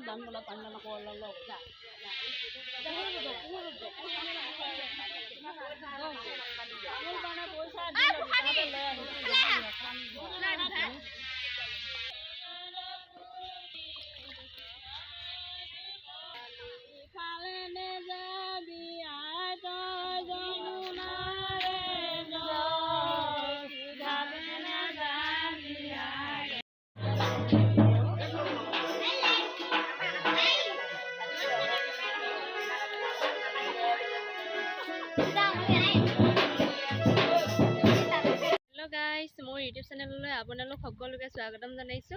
Dan kalau tanya nak orang lok dah. Guys মোৰ YouTube চেনেললৈ আপোনালোক সকলোকে স্বাগতম জনাইছো।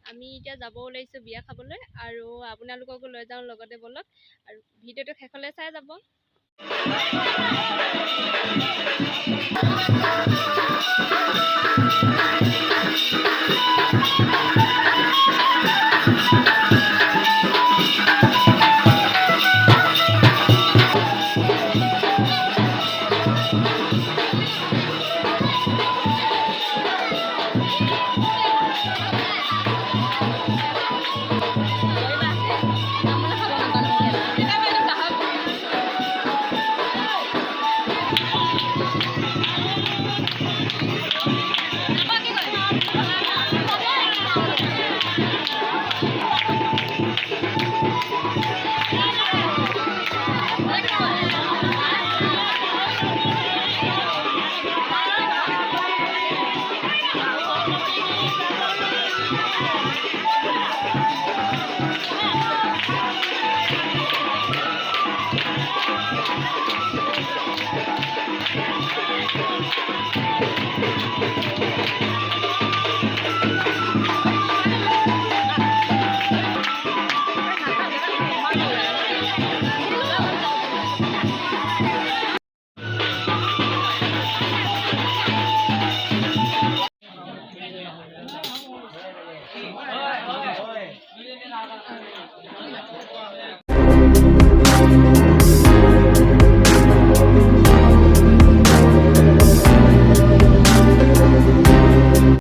আমি এতিয়া যাব ওলাইছো বিয়া খাবলৈ আৰু আপোনালোককো লৈ যাওঁ লগতে বলক আৰু ভিডিঅ'টো শেষলৈ চাই যাব।